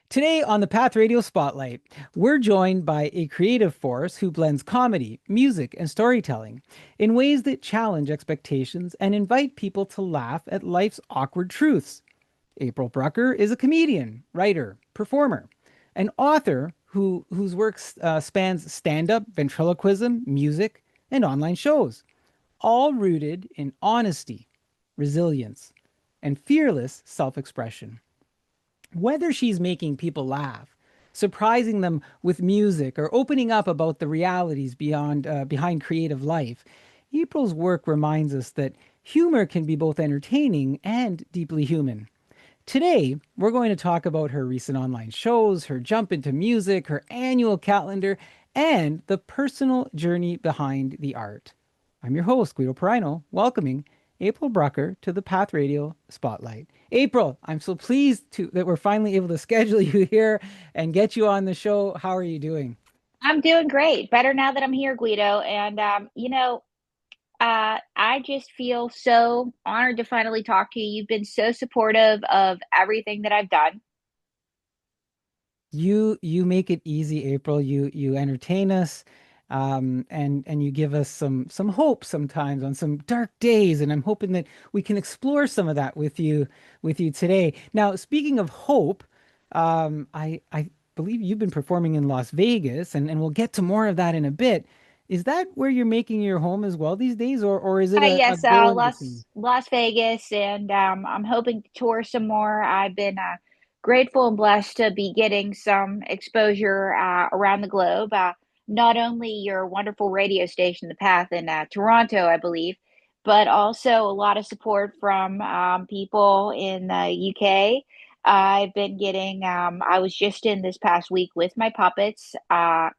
Today on the Path Radio Spotlight, we're joined by a creative force who blends comedy, music, and storytelling in ways that challenge expectations and invite people to laugh at life's awkward truths. April Brucker is a comedian, writer, performer, an author whose work spans stand-up, ventriloquism, music, and online shows, all rooted in honesty, resilience, and fearless self-expression. Whether she's making people laugh, surprising them with music, or opening up about the realities behind creative life, April's work reminds us that humor can be both entertaining and deeply human. Today, we're going to talk about her recent online shows, her jump into music, her annual calendar, and the personal journey behind the art. I'm your host, Guido Piraino, welcoming April Brucker to the Path Radio Spotlight. April, I'm so pleased that we're finally able to schedule you here and get you on the show. How are you doing? I'm doing great. Better now that I'm here, Guido. And I just feel so honored to finally talk to you. You've been so supportive of everything that I've done. You make it easy, April. You entertain us, and you give us some hope sometimes on some dark days. And I'm hoping that we can explore some of that with you today. Now, speaking of hope, I believe you've been performing in Las Vegas, and we'll get to more of that in a bit. Is that where you're making your home as well these days, or is it a Yes, go in between? Las Vegas, and I'm hoping to tour some more. I've been grateful and blessed to be getting some exposure around the globe. Not only your wonderful radio station, The Path in Toronto, I believe, but also a lot of support from people in the UK. I've been getting, I was just in this past week with my puppets,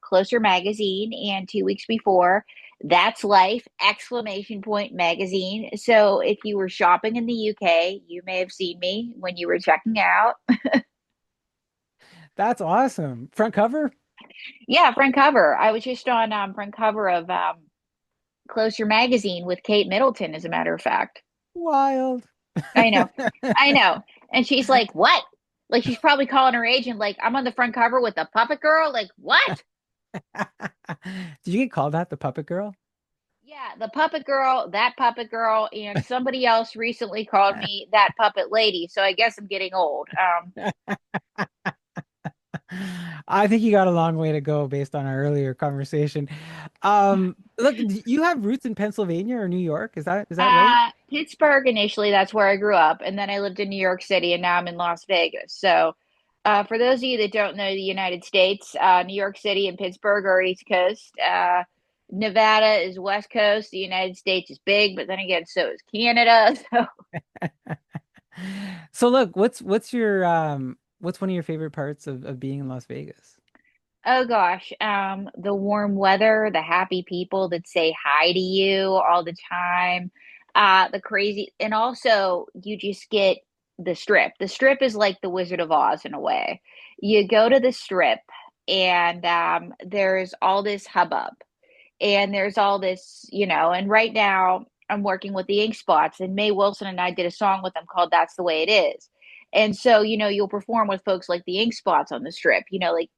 Closer Magazine, and 2 weeks before. That's Life! Exclamation point magazine. So if you were shopping in the UK, you may have seen me when you were checking out. That's awesome. Front cover? Yeah, front cover. I was just on front cover of Closer magazine with Kate Middleton, as a matter of fact. Wild. I know. I know. And she's like, "What?" Like she's probably calling her agent like, "I'm on the front cover with the puppet girl." Like, "What?" Did you get called that, the puppet girl? Yeah, the puppet girl, and somebody else recently called me that puppet lady. So I guess I'm getting old. I think you got a long way to go based on our earlier conversation. Look, you have roots in Pennsylvania or New York. Is that right? Pittsburgh initially, that's where I grew up, and then I lived in New York City, and now I'm in Las Vegas. So, for those of you that don't know the United States, New York City and Pittsburgh are East Coast. Nevada is West Coast. The United States is big, but then again, so is Canada. So, So look, what's one of your favorite parts of being in Las Vegas? oh gosh, the warm weather, the happy people that say hi to you all the time, the crazy, and also you just get the strip. The strip is like the Wizard of Oz in a way. You go to the strip, and there's all this hubbub, and there's all this, and right now I'm working with the Ink Spots, and Mae Wilson and I did a song with them called That's the Way It Is. And so, you'll perform with folks like the Ink Spots on the strip, like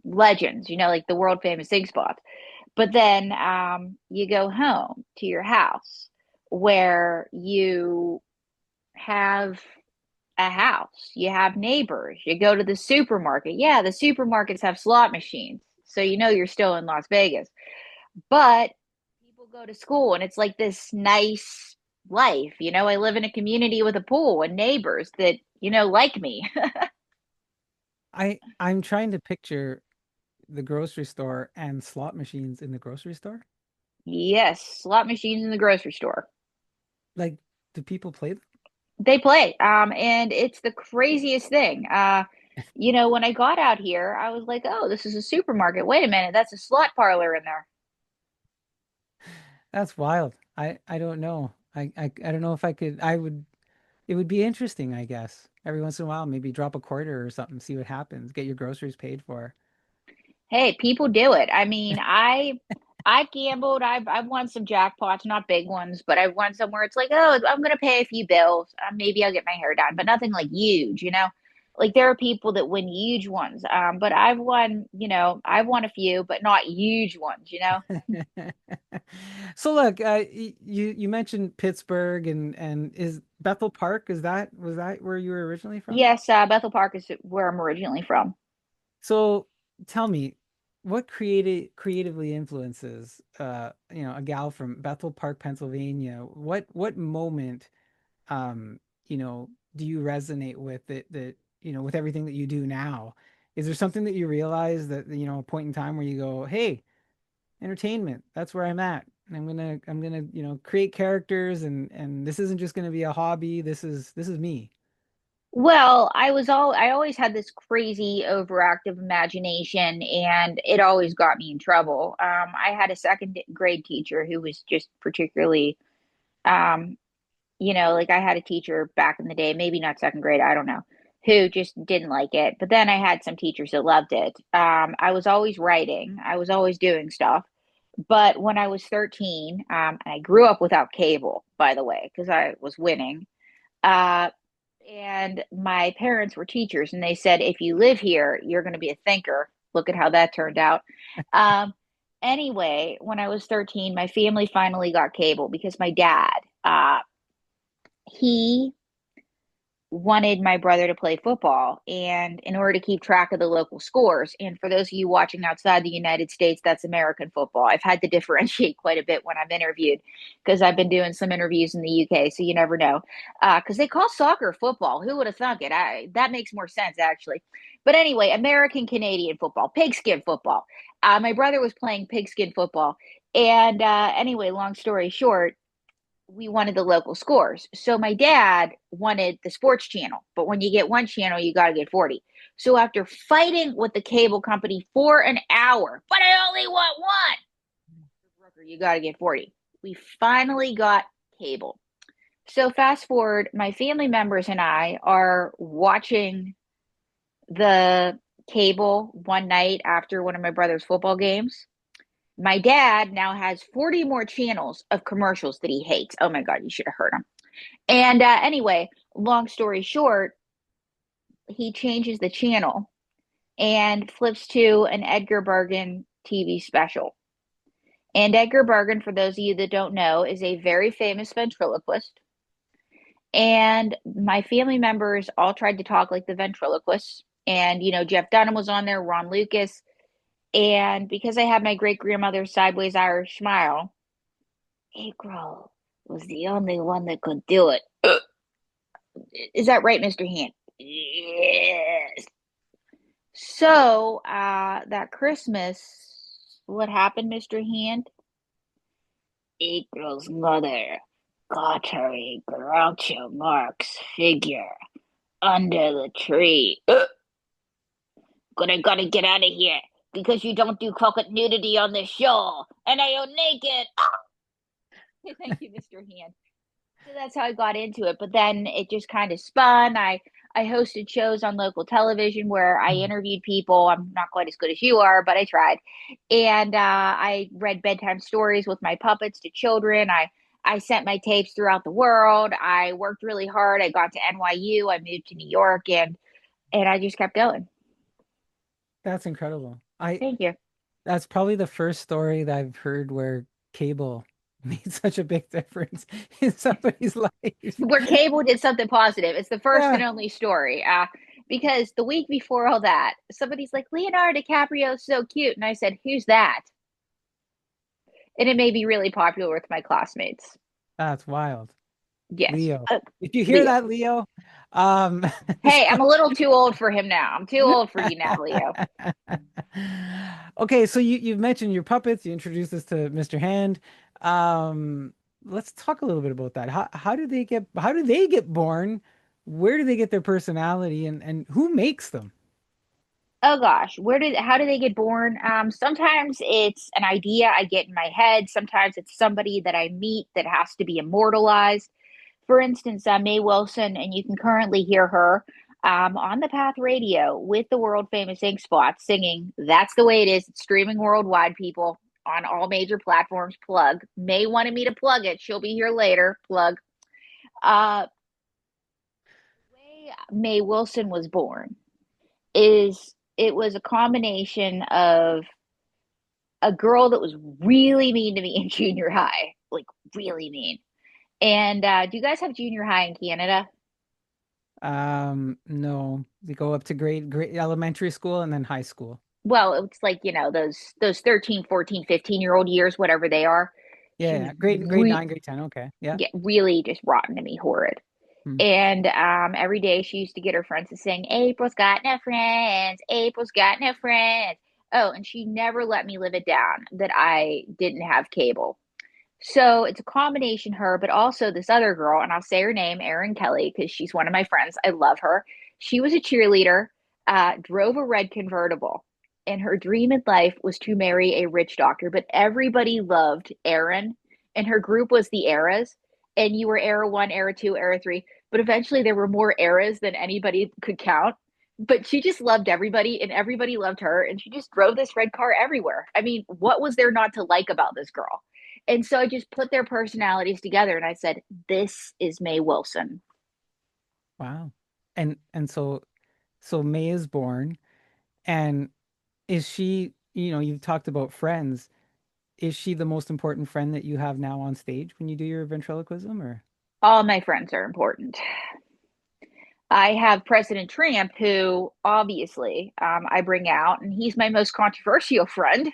legends, like the world famous ink spots. But then you go home to your house where you have a house, you have neighbors, you go to the supermarket. Yeah, the supermarkets have slot machines. So you're still in Las Vegas. But people go to school and it's like this nice life. I live in a community with a pool and neighbors that, like me. I'm trying to picture the grocery store and slot machines in the grocery store. Yes, slot machines in the grocery store. Like, do people play them? They play. And it's the craziest thing. When I got out here, I was like, oh, this is a supermarket. Wait a minute, that's a slot parlor in there. That's wild. I don't know. I don't know if I could. I would. It would be interesting, I guess. Every once in a while, maybe drop a quarter or something, see what happens. Get your groceries paid for. Hey, people do it. I mean, I've gambled. I've won some jackpots, not big ones, but I've won somewhere. It's like, oh, I'm gonna pay a few bills. Maybe I'll get my hair done, but nothing like huge. Like there are people that win huge ones. But I've won a few, but not huge ones, you know? So look, you mentioned Pittsburgh and is Bethel Park, was that where you were originally from? Yes, Bethel Park is where I'm originally from. So tell me, what creatively influences a gal from Bethel Park, Pennsylvania? What moment you know do you resonate with that with everything that you do now? Is there something that you realize that a point in time where you go, hey, entertainment, that's where I'm at. And I'm gonna create characters and this isn't just gonna be a hobby. This is me. Well, I always had this crazy overactive imagination and it always got me in trouble. I had a second grade teacher who was just particularly um, like I had a teacher back in the day, maybe not second grade, I don't know, who just didn't like it. But then I had some teachers that loved it. I was always writing, I was always doing stuff. But when I was 13, and I grew up without cable, by the way, because I was winning. Uh, and my parents were teachers, and they said, if you live here, you're going to be a thinker. Look at how that turned out. Um, anyway, when I was 13, my family finally got cable because my dad, he wanted my brother to play football and in order to keep track of the local scores. And for those of you watching outside the United States, that's American football. I've had to differentiate quite a bit when I'm interviewed because I've been doing some interviews in the UK, so you never know. Because they call soccer football. Who would have thunk it? That makes more sense, actually. But anyway, American Canadian football, pigskin football. My brother was playing pigskin football. And anyway, long story short, we wanted the local scores. So my dad wanted the sports channel, but when you get one channel, you got to get 40. So after fighting with the cable company for an hour, but I only want one, you got to get 40. We finally got cable. So fast forward, my family members and I are watching the cable one night after one of my brother's football games. My dad now has 40 more channels of commercials that he hates. Oh my God, you should have heard him. And anyway, long story short, he changes the channel and flips to an Edgar Bergen TV special. And Edgar Bergen, for those of you that don't know, is a very famous ventriloquist. And my family members all tried to talk like the ventriloquists. And, Jeff Dunham was on there, Ron Lucas. And because I had my great grandmother's sideways Irish smile, April was the only one that could do it. Is that right, Mr. Hand? Yes. So, that Christmas, what happened, Mr. Hand? April's mother got her a Groucho Marx figure under the tree. Gotta get out of here because you don't do coconut nudity on the show, and I am naked. Thank you, Mr. Hand. So that's how I got into it. But then it just kind of spun. I hosted shows on local television where I interviewed people. I'm not quite as good as you are, but I tried. And I read bedtime stories with my puppets to children. I sent my tapes throughout the world. I worked really hard. I got to NYU. I moved to New York, and I just kept going. That's incredible. I Thank you. That's probably the first story that I've heard where cable made such a big difference in somebody's life. Where cable did something positive. It's the first Yeah. and only story. Because the week before all that, somebody's like, Leonardo DiCaprio's so cute. And I said, who's that? And it made me really popular with my classmates. That's wild. Yes. Leo. If you hear Leo. that, Leo, um, Hey, I'm a little too old for him now. I'm too old for you now, Leo. okay, so you've mentioned your puppets, you introduced us to Mr. Hand. Let's talk a little bit about that. How do they get born? Where do they get their personality and who makes them? Oh gosh, how do they get born? Sometimes it's an idea I get in my head. Sometimes it's somebody that I meet that has to be immortalized. For instance, Mae Wilson, and you can currently hear her on the Path Radio with the world famous Ink Spot singing "That's the Way It Is." It's streaming worldwide, people, on all major platforms. Plug. May wanted me to plug it. She'll be here later. Plug. Uh, the way May Wilson was born is it was a combination of a girl that was really mean to me in junior high, like really mean. And do you guys have junior high in Canada? No, they go up to grade elementary school and then high school. Well, it's like, those 13, 14, 15-year-old years, whatever they are. Yeah, She was yeah. Grade re nine, grade 10. Okay. Yeah. yeah, really just rotten to me, horrid. Hmm. And every day she used to get her friends to sing, April's got no friends, April's got no friends. Oh, and she never let me live it down that I didn't have cable. So it's a combination her, but also this other girl, and I'll say her name, Erin Kelly, because she's one of my friends. I love her. She was a cheerleader, drove a red convertible, and her dream in life was to marry a rich doctor. But everybody loved Erin, and her group was the Eras, and you were Era one, Era two, Era three. But eventually there were more Eras than anybody could count. But she just loved everybody, and everybody loved her, and she just drove this red car everywhere. I mean, what was there not to like about this girl? And so I just put their personalities together and I said, this is May Wilson. Wow. And so May is born, and is she, you've talked about friends. Is she the most important friend that you have now on stage when you do your ventriloquism, or? All my friends are important. I have President Tramp, who obviously I bring out, and he's my most controversial friend.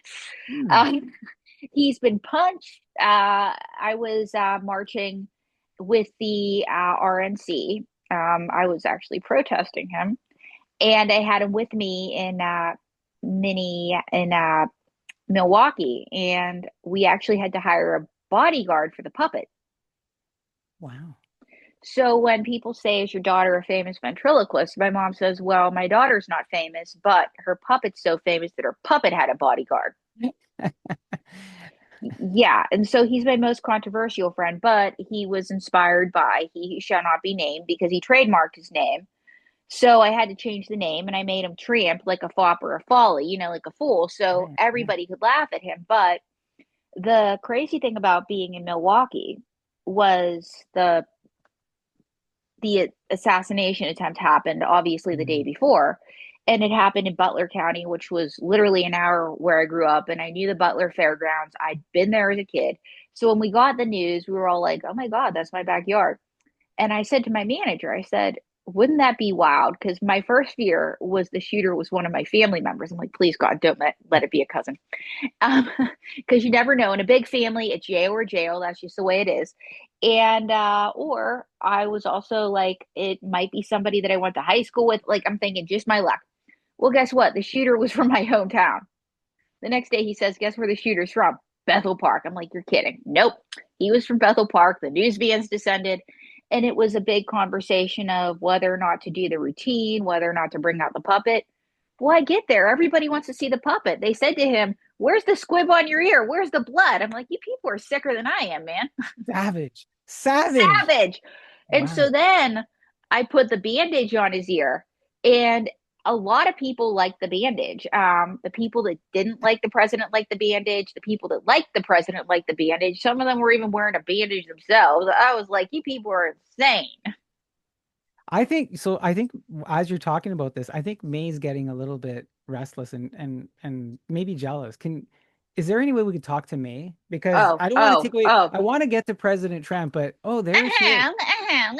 Hmm. Um, he's been punched. I was marching with the RNC. I was actually protesting him, and I had him with me in Milwaukee, and we actually had to hire a bodyguard for the puppet. Wow. So when people say, "Is your daughter a famous ventriloquist?" My mom says, "Well, my daughter's not famous, but her puppet's so famous that her puppet had a bodyguard." Yeah, and so he's my most controversial friend, but he was inspired by He Who Shall Not Be Named because he trademarked his name. So I had to change the name and I made him Tramp, like a fop or a folly, like a fool. So Right. Yeah. everybody could laugh at him. But the crazy thing about being in Milwaukee was the assassination attempt happened obviously the day Mm. before. And it happened in Butler County, which was literally an hour where I grew up. And I knew the Butler Fairgrounds. I'd been there as a kid. So when we got the news, we were all like, oh my God, that's my backyard. And I said to my manager, I said, wouldn't that be wild? Because my first fear was the shooter was one of my family members. I'm like, please God, don't let it be a cousin. Um, because you never know. In a big family, it's jail or jail. That's just the way it is. And or I was also like, it might be somebody that I went to high school with. Like I'm thinking, just my luck. Well, guess what? The shooter was from my hometown. The next day he says, guess where the shooter's from? Bethel Park. I'm like, you're kidding. Nope. He was from Bethel Park. The news vans descended. And it was a big conversation of whether or not to do the routine, whether or not to bring out the puppet. Well, I get there. Everybody wants to see the puppet. They said to him, where's the squib on your ear? Where's the blood? I'm like, you people are sicker than I am, man. Savage. Savage. Savage. And Wow. so then I put the bandage on his ear, and a lot of people liked the bandage. The people that didn't like the president liked the bandage. The people that liked the president liked the bandage. Some of them were even wearing a bandage themselves. I was like, you people are insane. I think as you're talking about this, I think May's getting a little bit restless and maybe jealous. Is there any way we could talk to May? Because Oh, I don't want to oh, take away, oh. I want to get to President Trump, but oh, there she is. Ahem, ahem.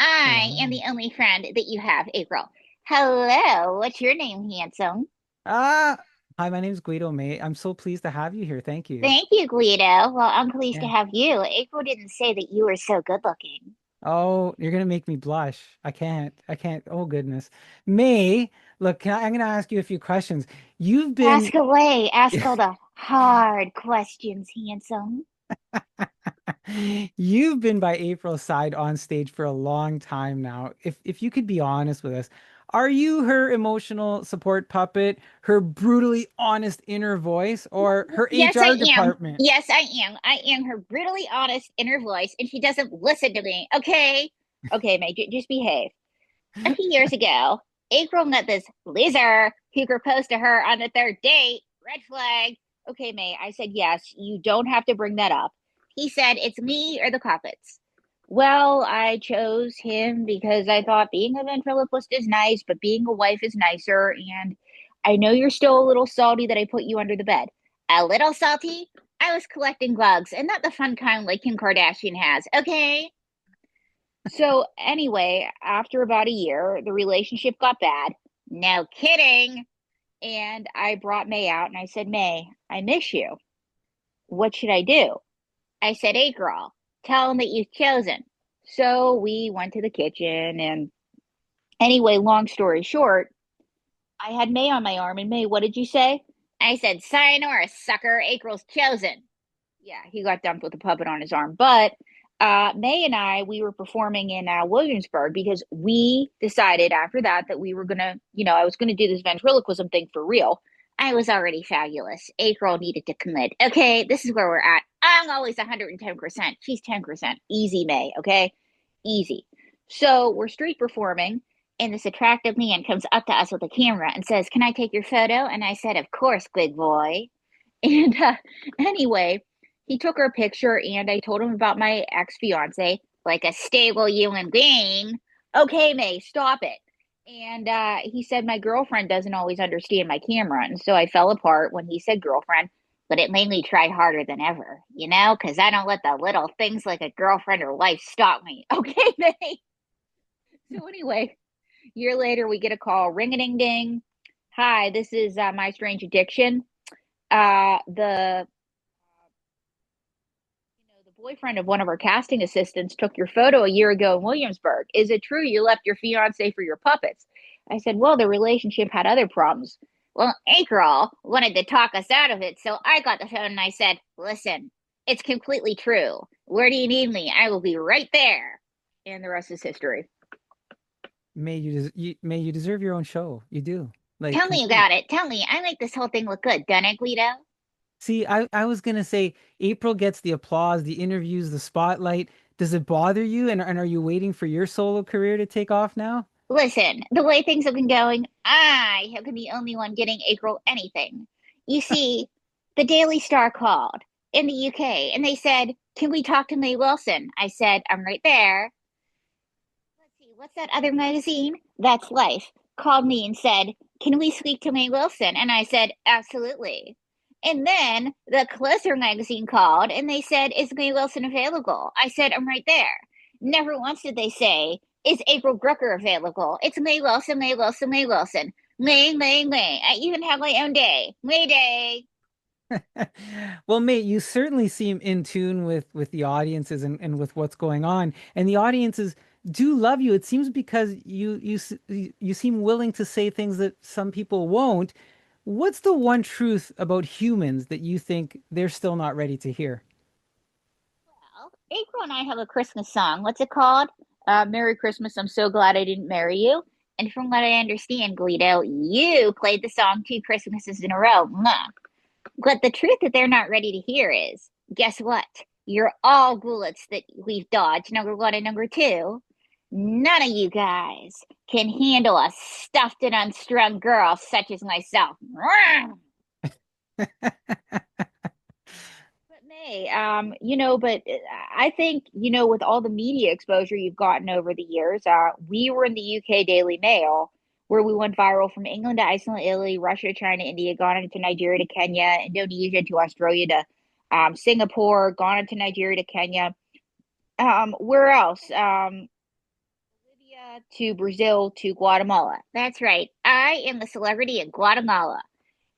I am Wow. the only friend that you have, April. Hello, what's your name, handsome? Ah, hi, my name's Guido May. I'm so pleased to have you here. Thank you. Thank you, Guido. Well, I'm pleased to Yeah. have you. April didn't say that you were so good looking. Oh, you're gonna make me blush. I can't. I can't. Oh goodness. May, look, I'm gonna ask you a few questions. You've been Ask away. Ask all the hard questions, handsome. You've been by April's side on stage for a long time now. If you could be honest with us, are you her emotional support puppet, her brutally honest inner voice, or her Yes, I HR am. department? Yes, I am. I am her brutally honest inner voice, and she doesn't listen to me. Okay? Okay, May, just behave. A few years ago, April met this loser who proposed to her on the third date. Red flag. Okay, May, I said yes. You don't have to bring that up. He said it's me or the puppets. Well, I chose him because I thought being a ventriloquist is nice, but being a wife is nicer. And I know you're still a little salty that I put you under the bed. A little salty? I was collecting bugs, and not the fun kind like Kim Kardashian has, okay? So, anyway, after about a year, the relationship got bad. No kidding. And I brought May out and I said, May, I miss you. What should I do? I said, hey, girl, tell him that you've chosen. So we went to the kitchen. And anyway, long story short, I had May on my arm. And May, what did you say? I said, sayonara, sucker. April's chosen. Yeah, he got dumped with a puppet on his arm. But May and I, we were performing in Williamsburg because we decided after that we were gonna, I was gonna do this ventriloquism thing for real. I was already fabulous. April needed to commit. Okay, this is where we're at. I'm always 110%. She's 10%. Easy, May. Okay, easy. So we're street performing, and this attractive man comes up to us with a camera and says, "Can I take your photo?" And I said, "Of course, big boy." And anyway, he took our picture and I told him about my ex fiance, like a stable human being. Okay, May, stop it. And he said, my girlfriend doesn't always understand my camera. And so I fell apart when he said girlfriend, but it made me try harder than ever, because I don't let the little things like a girlfriend or wife stop me. Okay, May. So anyway, year later, we get a call, ring a ding ding. Hi, this is My Strange Addiction. The the boyfriend of one of our casting assistants took your photo a year ago in Williamsburg. Is it true you left your fiance for your puppets? I said, well, the relationship had other problems. Well, April wanted to talk us out of it, so I got the phone and I said, listen, it's completely true. Where do you need me? I will be right there. And the rest is history. May you deserve your own show. You do. Like Tell me complete. about it. Tell me. I make this whole thing look good, don't I, Guido? See, I was gonna say April gets the applause, the interviews, the spotlight. Does it bother you? And are you waiting for your solo career to take off now? Listen, the way things have been going, I have been the only one getting April anything. You see, the Daily Star called in the UK and they said, can we talk to Mae Wilson? I said, I'm right there. Let's see, what's that other magazine? That's Life. Called me and said, can we speak to Mae Wilson? And I said, absolutely. And then the Closer magazine called and they said, is Mae Wilson available? I said, I'm right there. Never once did they say, is April Brucker available? It's Mae Wilson, Mae Wilson, Mae Wilson. May, May, May. I even have my own day. May Day. Well, mate, you certainly seem in tune with the audiences and with what's going on. And the audiences do love you. It seems because you seem willing to say things that some people won't. What's the one truth about humans that you think they're still not ready to hear? Well, April and I have a Christmas song. What's it called? Merry Christmas. I'm so glad I didn't marry you. And from what I understand, Guido, you played the song 2 Christmases in a row. Mwah. But the truth that they're not ready to hear is, guess what? You're all bullets that we've dodged, number one and number two. None of you guys can handle a stuffed and unstrung girl such as myself. But May, but I think, with all the media exposure you've gotten over the years, we were in the UK Daily Mail, where we went viral from England to Iceland, Italy, Russia, China, India, Ghana to Nigeria to Kenya, Indonesia to Australia to Singapore, Ghana to Nigeria to Kenya. Where else? Bolivia to Brazil to Guatemala. That's right. I am the celebrity in Guatemala.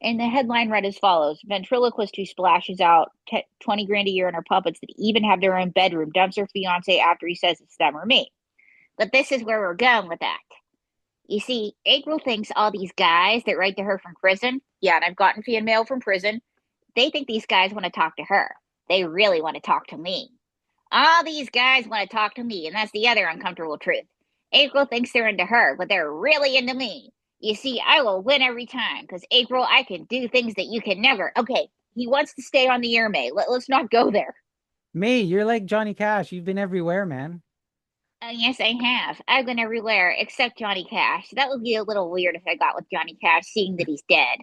And the headline read as follows: ventriloquist who splashes out 20 grand a year on her puppets that even have their own bedroom dumps her fiance after he says it's them or me. But this is where we're going with that. You see, April thinks all these guys that write to her from prison, yeah, and I've gotten fan mail from prison, they think these guys want to talk to her. They really want to talk to me. All these guys want to talk to me, and that's the other uncomfortable truth. April thinks they're into her, but they're really into me. You see, I will win every time because April, I can do things that you can never. Okay, he wants to stay on the air, May. Let's not go there. May, you're like Johnny Cash. You've been everywhere, man. Yes, I have. I've been everywhere except Johnny Cash. That would be a little weird if I got with Johnny Cash, seeing that he's dead.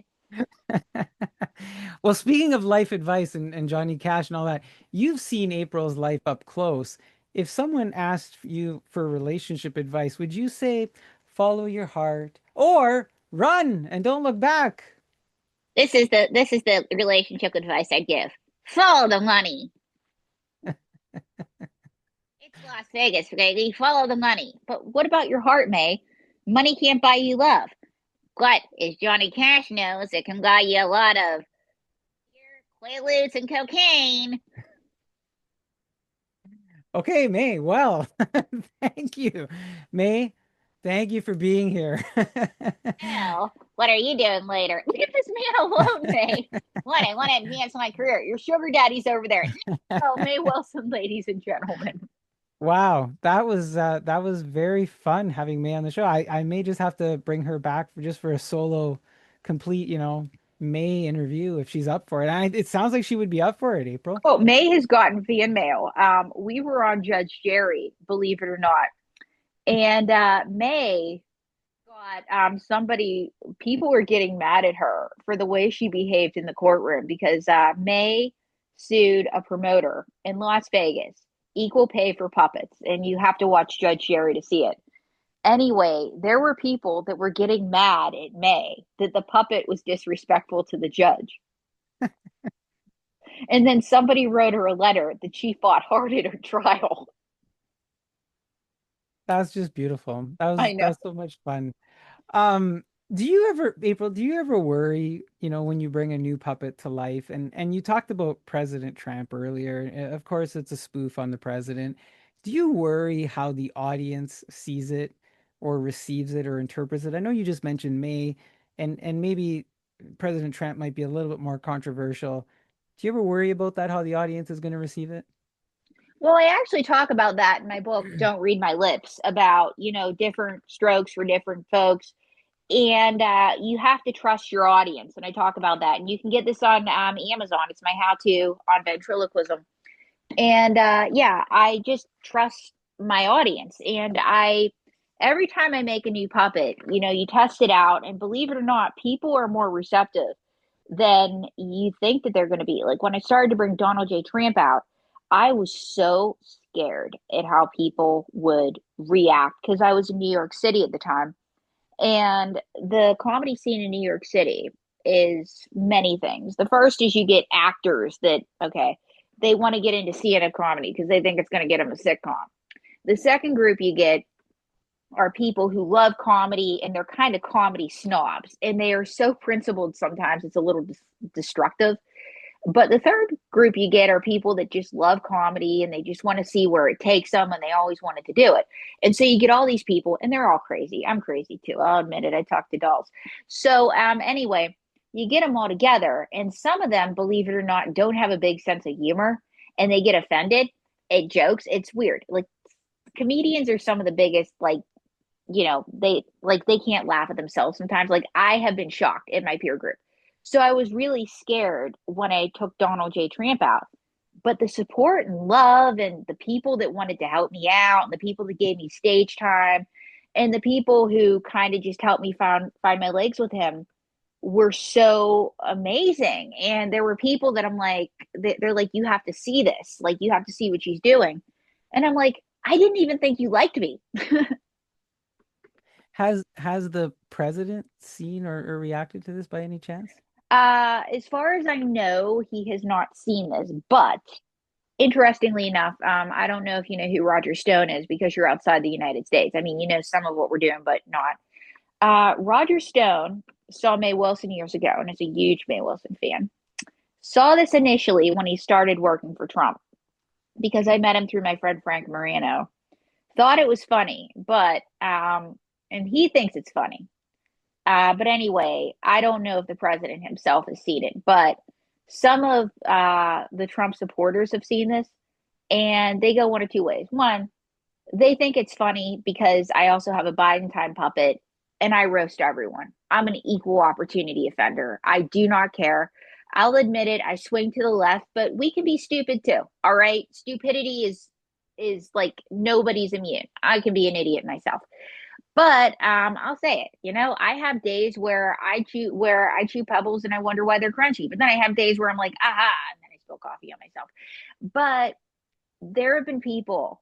Well, speaking of life advice and Johnny Cash and all that, you've seen April's life up close. if someone asked you for relationship advice, would you say follow your heart or run and don't look back? This is the relationship advice I give. Follow the money. It's Las Vegas, baby. Follow the money. But what about your heart, May? Money can't buy you love. But as Johnny Cash knows, it can buy you a lot of beer, quaaludes, and cocaine. Okay, May. Well, thank you, May. Thank you for being here. Hell, what are you doing later? Leave this man alone, May. What? I want to advance my career. Your sugar daddy's over there. Oh, May Wilson, ladies and gentlemen. Wow, that was very fun having May on the show. I may just have to bring her back for just for a solo, complete, May interview if she's up for it. It sounds like she would be up for it, April. Oh, May has gotten fan mail. We were on Judge Jerry, believe it or not, and May got somebody. People were getting mad at her for the way she behaved in the courtroom because May sued a promoter in Las Vegas, equal pay for puppets, and you have to watch Judge Jerry to see it. Anyway, there were people that were getting mad at May that the puppet was disrespectful to the judge. And then somebody wrote her a letter that she fought hard at her trial. That's just beautiful. I know. That's so much fun. Um, do you ever, April, do you ever worry, when you bring a new puppet to life? And you talked about President Tramp earlier. Of course, it's a spoof on the president. Do you worry how the audience sees it or receives it or interprets it? I know you just mentioned May, and maybe President Trump might be a little bit more controversial. Do you ever worry about that, how the audience is going to receive it? Well, I actually talk about that in my book, Don't Read My Lips, about, different strokes for different folks. And you have to trust your audience. And I talk about that. And you can get this on Amazon. It's my how to on ventriloquism. And yeah, I just trust my audience. And every time I make a new puppet, you test it out. And believe it or not, people are more receptive than you think that they're going to be. Like when I started to bring Donald J. Tramp out, I was so scared at how people would react because I was in New York City at the time. And the comedy scene in New York City is many things. The first is you get actors that, okay, they want to get into stand-up comedy because they think it's going to get them a sitcom. The second group you get are people who love comedy and they're kind of comedy snobs and they are so principled sometimes it's a little destructive. But the third group you get are people that just love comedy and they just want to see where it takes them and they always wanted to do it. And so you get all these people and they're all crazy. I'm crazy too. I'll admit it. I talk to dolls. So anyway, you get them all together and some of them, believe it or not, don't have a big sense of humor and they get offended at jokes. It's weird. Like comedians are some of the biggest, like, they can't laugh at themselves sometimes. Like I have been shocked in my peer group. So I was really scared when I took Donald J. Tramp out. But the support and love and the people that wanted to help me out, and the people that gave me stage time, and the people who kind of just helped me find my legs with him were so amazing. And there were people that I'm like, they're like, you have to see this. Like, you have to see what she's doing. And I'm like, I didn't even think you liked me. Has the president seen or reacted to this by any chance? As far as I know, he has not seen this, but interestingly enough, I don't know if you know who Roger Stone is because you're outside the United States. I mean, you know some of what we're doing, but not. Roger Stone saw Mae Wilson years ago and is a huge Mae Wilson fan. Saw this initially when he started working for Trump because I met him through my friend Frank Morano. Thought it was funny, but and he thinks it's funny. But anyway, I don't know if the president himself has seen it, but some of the Trump supporters have seen this, and they go one of two ways. One, they think it's funny because I also have a Biden time puppet and I roast everyone. I'm an equal opportunity offender. I do not care. I'll admit it. I swing to the left, but we can be stupid too. All right. Stupidity is like nobody's immune. I can be an idiot myself. But I'll say it. I have days where I chew pebbles and I wonder why they're crunchy. But then I have days where I'm like, aha, and then I spill coffee on myself. But there have been people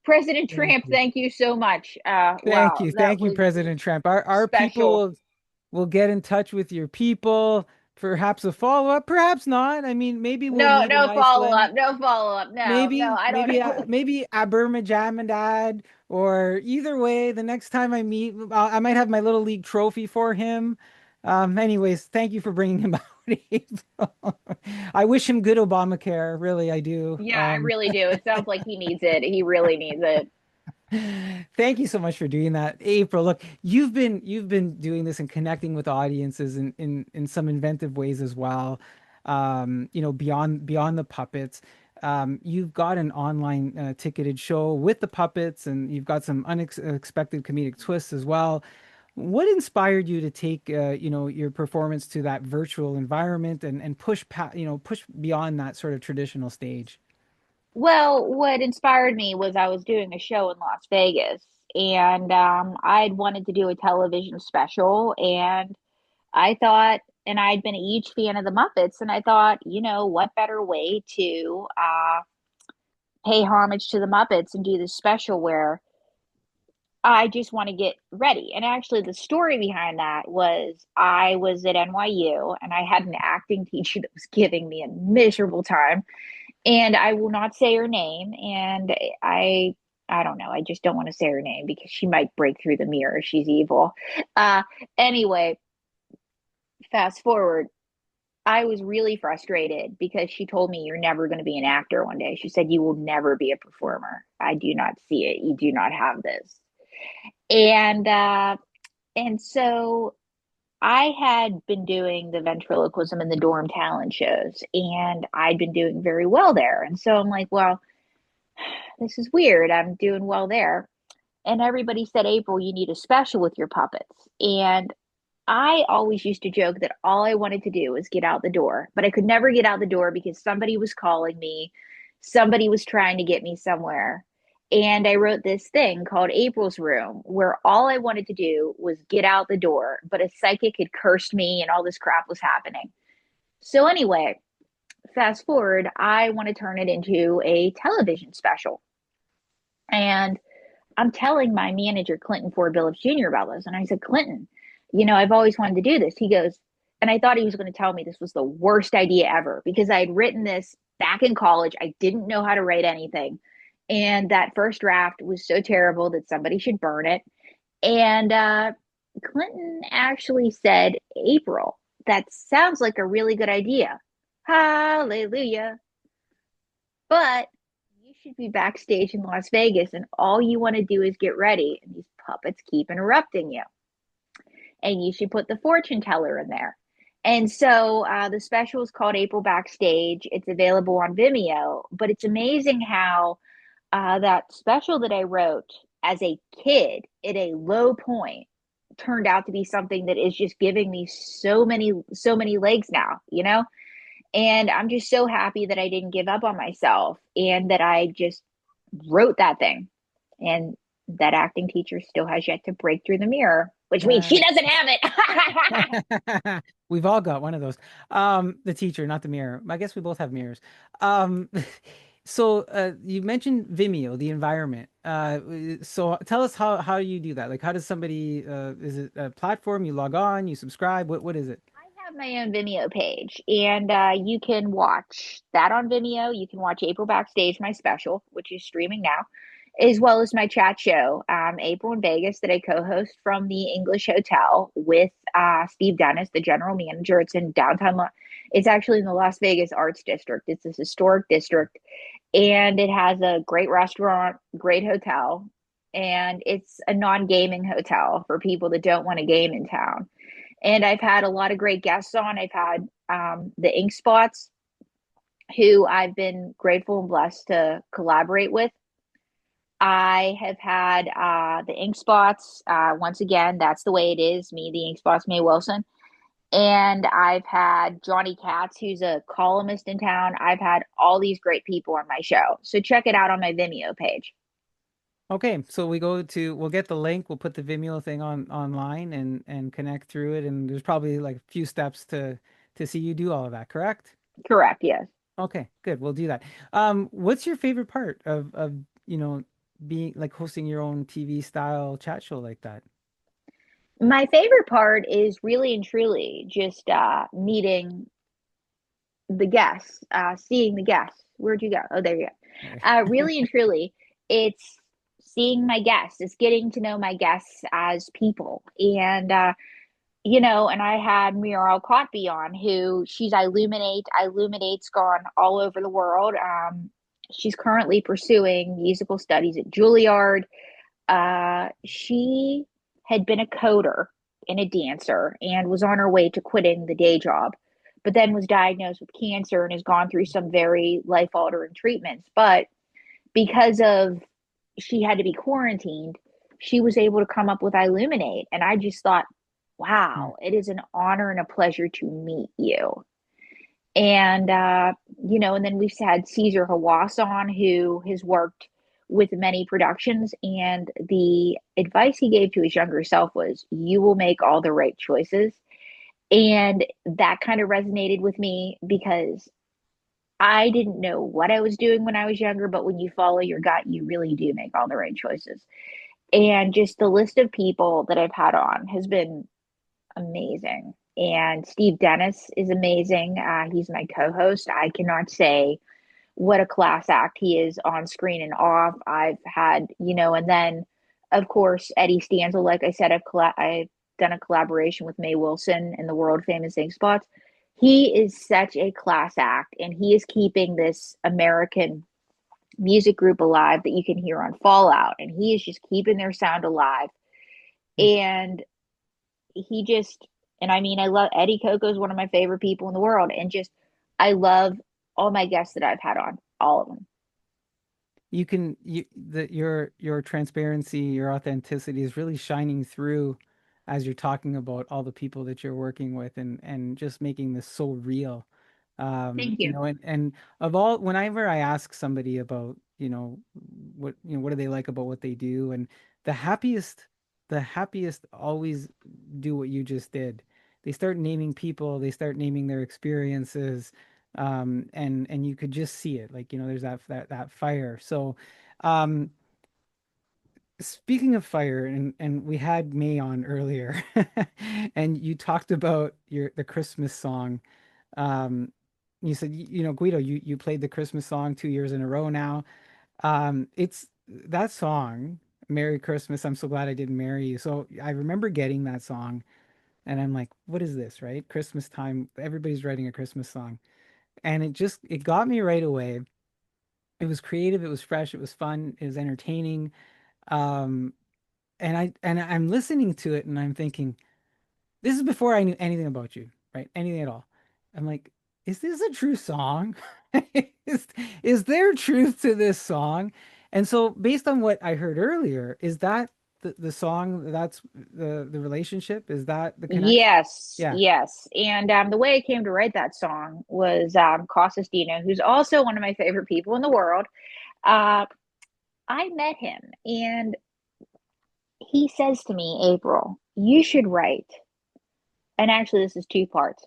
President Thank Tramp, you. thank you so much. Thank Wow, you. that Thank you, was President Trump. Our people special. will get in touch with your people. Perhaps a follow-up, perhaps not. I mean, maybe we'll No, meet in no follow Iceland. up. No follow up. No, no, Maybe, I don't. maybe Abermajamandad, or either way, the next time I meet, I might have my little league trophy for him. Anyways, thank you for bringing him out, April. I wish him good Obamacare, really, I do. Yeah, I really do. It sounds like he needs it. He really needs it. Thank you so much for doing that, April. Look, you've been doing this and connecting with audiences in some inventive ways as well. Beyond the puppets. You've got an online ticketed show with the puppets, and you've got some unexpected comedic twists as well. What inspired you to take your performance to that virtual environment and push beyond that sort of traditional stage? Well, what inspired me was I was doing a show in Las Vegas, and I'd wanted to do a television special, and I thought, and I'd been a huge fan of the Muppets, and I thought, what better way to pay homage to the Muppets and do this special where I just want to get ready. And actually, the story behind that was I was at NYU and I had an acting teacher that was giving me a miserable time. And I will not say her name. And I don't know. I just don't want to say her name because she might break through the mirror. She's evil. Uh, anyway, fast forward. I was really frustrated because she told me you're never going to be an actor one day. She said you will never be a performer. I do not see it. You do not have this. And so I had been doing the ventriloquism and the dorm talent shows, and I'd been doing very well there. And so I'm like, well, this is weird. I'm doing well there. And everybody said, April, you need a special with your puppets. And I always used to joke that all I wanted to do was get out the door, but I could never get out the door because somebody was calling me, somebody was trying to get me somewhere. And I wrote this thing called April's Room, where all I wanted to do was get out the door, but a psychic had cursed me and all this crap was happening. So, anyway, fast forward, I want to turn it into a television special. And I'm telling my manager, Clinton Ford Billups Jr., about this. And I said, Clinton, I've always wanted to do this. He goes, and I thought he was going to tell me this was the worst idea ever because I had written this back in college. I didn't know how to write anything. And that first draft was so terrible that somebody should burn it. And Clinton actually said, April, that sounds like a really good idea. Hallelujah. But you should be backstage in Las Vegas and all you want to do is get ready. And these puppets keep interrupting you. And you should put the fortune teller in there. And so the special is called April Backstage. It's available on Vimeo, but it's amazing how that special that I wrote as a kid at a low point turned out to be something that is just giving me so many legs now, And I'm just so happy that I didn't give up on myself and that I just wrote that thing. And that acting teacher still has yet to break through the mirror, which means she Yeah. doesn't have it. We've all got one of those. The teacher, not the mirror. I guess we both have mirrors. Um, you mentioned Vimeo, the environment. So tell us how you do that. Like, how does somebody, is it a platform you log on, you subscribe? What is it? I have my own Vimeo page, and you can watch that on Vimeo. You can watch April Backstage, my special, which is streaming now, as well as my chat show, April in Vegas, that I co-host from the English Hotel with Steve Dennis, the general manager. It's in downtown. It's actually in the Las Vegas Arts District. It's this historic district, and it has a great restaurant, great hotel, and it's a non-gaming hotel for people that don't want to game in town. And I've had a lot of great guests on. I've had the Ink Spots, who I've been grateful and blessed to collaborate with. I have had the Ink Spots. Once again, that's the way it is. Me, the Ink Spots, Mae Wilson. And I've had Johnny Katz, who's a columnist in town. I've had all these great people on my show. So check it out on my Vimeo page. Okay, so we'll get the link, we'll put the Vimeo thing online and connect through it, and there's probably like a few steps to see you do all of that, correct? Correct, yes. Okay, good. We'll do that. What's your favorite part of, you know, being like hosting your own TV style chat show like that? My favorite part is really and truly just meeting the guests, seeing the guests. Where'd you go? Oh, there you Right. go. Really and truly, it's seeing my guests. It's getting to know my guests as people. And and I had Muriel Cotby on, who she's Illuminate. Illuminate's gone all over the world. She's currently pursuing musical studies at Juilliard. She had been a coder and a dancer and was on her way to quitting the day job, but then was diagnosed with cancer and has gone through some very life altering treatments. But because of she had to be quarantined, she was able to come up with Illuminate. And I just thought, Hmm. wow, it is an honor and a pleasure to meet you. And and then we've had Caesar Hawass on, who has worked with many productions, and the advice he gave to his younger self was, you will make all the right choices. And that kind of resonated with me because I didn't know what I was doing when I was younger, but when you follow your gut, you really do make all the right choices. And just the list of people that I've had on has been amazing. And Steve Dennis is amazing. He's my co-host. I cannot say what a class act he is on screen and off. I've had, and then of course Eddie Stansel. Like I said, I've done a collaboration with Mae Wilson in the world famous Ink Spots. He is such a class act, and he is keeping this American music group alive that you can hear on Fallout, and he is just keeping their sound alive. And he just and I mean, I love Eddie Coco is one of my favorite people in the world, and just I love all my guests that I've had on, all of them. You can your transparency, your authenticity is really shining through as you're talking about all the people that you're working with, and just making this so real. Thank you. And of all, whenever I ask somebody about, what do they like about what they do, and the happiest the happiest always do what you just did. They start naming people, they start naming their experiences, and you could just see it, like, there's that fire. So um speaking of fire, and we had May on earlier, and you talked about the Christmas song. You said, Guido, you played the Christmas song 2 years in a row now. It's that song, Merry Christmas, I'm so glad I didn't marry you. So I remember getting that song, and I'm like, what is this, right? Christmas time, everybody's writing a Christmas song. And it got me right away. It was creative, it was fresh, it was fun, it was entertaining. Um, and I'm listening to it and I'm thinking, this is before I knew anything about you, right? Anything at all. I'm like, is this a true song? Is, is there truth to this song? And so, based on what I heard earlier, is that the song? That's the relationship? Is that the connection? Yes, Yeah. yes. And the way I came to write that song was Costas Dino, who's also one of my favorite people in the world. Uh, I met him, and he says to me, April, you should write. And actually, this is two parts.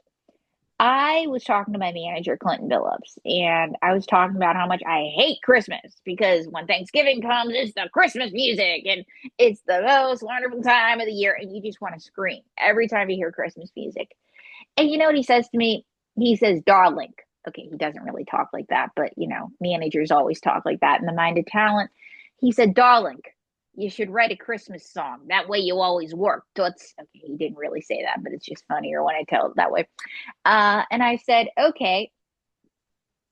I was talking to my manager, Clinton Billups, and I was talking about how much I hate Christmas because when Thanksgiving comes, it's the Christmas music and it's the most wonderful time of the year. And you just want to scream every time you hear Christmas music. And you know what he says to me? He says, darling. Okay, he doesn't really talk like that, but managers always talk like that in the mind of talent. He said, darling, you should write a Christmas song. That way you always work. Toots. Okay, he didn't really say that, but it's just funnier when I tell it that way. And I said, okay.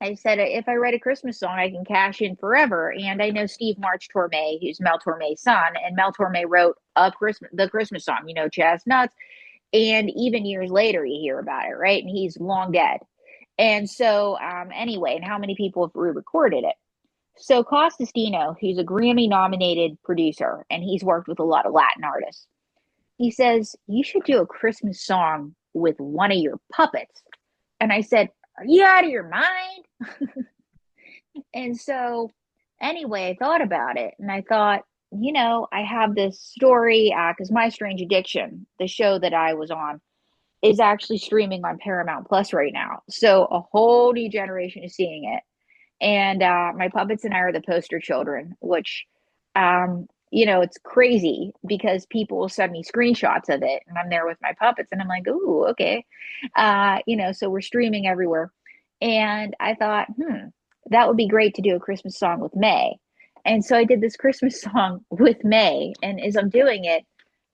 I said, if I write a Christmas song, I can cash in forever. And I know Steve March Torme, who's Mel Torme's son, and Mel Torme wrote the Christmas song, Chestnuts. And even years later, you hear about it, right? And he's long dead. And so, anyway, and how many people have re-recorded it? So Costas Dino, who's a Grammy-nominated producer, and he's worked with a lot of Latin artists, he says, you should do a Christmas song with one of your puppets. And I said, are you out of your mind? And so, anyway, I thought about it and I thought, I have this story because My Strange Addiction, the show that I was on, is actually streaming on Paramount Plus right now. So, a whole new generation is seeing it. And my puppets and I are the poster children, which It's crazy because people will send me screenshots of it and I'm there with my puppets and I'm like, ooh, okay. So we're streaming everywhere. And I thought, that would be great to do a Christmas song with May. And so I did this Christmas song with May. And as I'm doing it,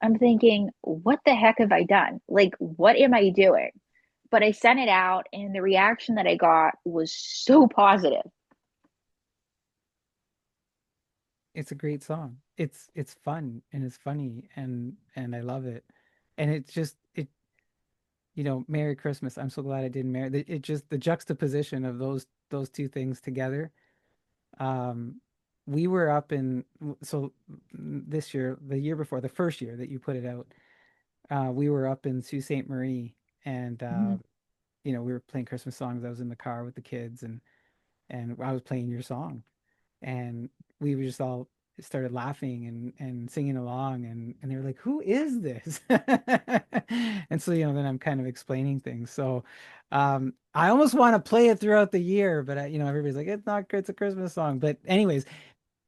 I'm thinking, what the heck have I done? Like, what am I doing? But I sent it out, and the reaction that I got was so positive. It's a great song. It's fun and it's funny and I love it. And it's just Merry Christmas. I'm so glad I didn't marry. It just the juxtaposition of those two things together. Um, we were up in so this year, the year before, the first year that you put it out, we were up in Sault Ste. Marie, and Mhm. we were playing Christmas songs. I was in the car with the kids, and I was playing your song, and we were just all started laughing and singing along, and they were like, "Who is this?" And so then I'm kind of explaining things. So I almost want to play it throughout the year, but everybody's like, "It's not good. It's a Christmas song." But anyways,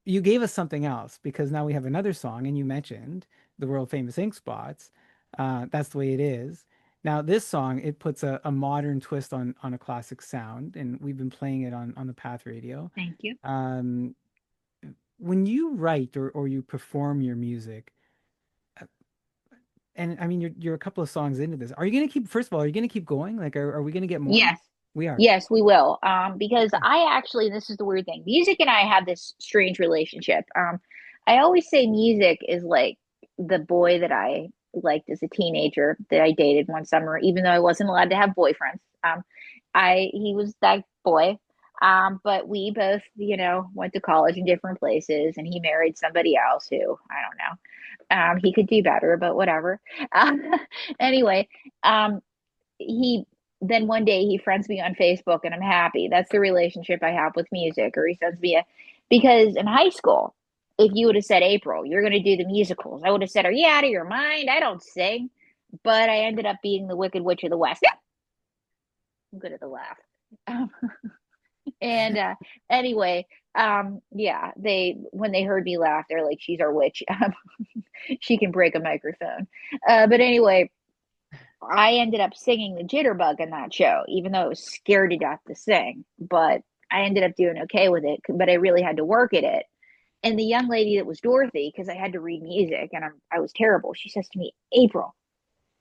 you gave us something else because now we have another song, and you mentioned the world famous Ink Spots. That's the way it is. Now, this song, it puts a modern twist on a classic sound, and we've been playing it on the Path Radio. Thank you. Um, when you write or you perform your music, uh, and I mean you're a couple of songs into this, are you gonna keep, first of all, are you gonna keep going? Like, are we gonna get more? Yes. We are. Yes, we will. Because Okay. I actually, this is the weird thing. Music and I have this strange relationship. I always say music is like the boy that I liked as a teenager that I dated one summer, even though I wasn't allowed to have boyfriends. He was that boy. But we both, went to college in different places, and he married somebody else who I don't know. He could do better, but whatever. Um, anyway, um, he then one day he friends me on Facebook and I'm happy. That's the relationship I have with music. Or he sends me a because in high school, if you would have said, April, you're gonna do the musicals, I would have said, are you out of your mind? I don't sing. But I ended up being the Wicked Witch of the West. I'm good at the laugh. Um, and anyway, yeah, they when they heard me laugh, they're like, she's our witch. She can break a microphone. But anyway, I ended up singing the jitterbug in that show, even though I was scared to death to sing. But I ended up doing okay with it, but I really had to work at it. And the young lady that was Dorothy, because I had to read music and I was terrible, she says to me, April,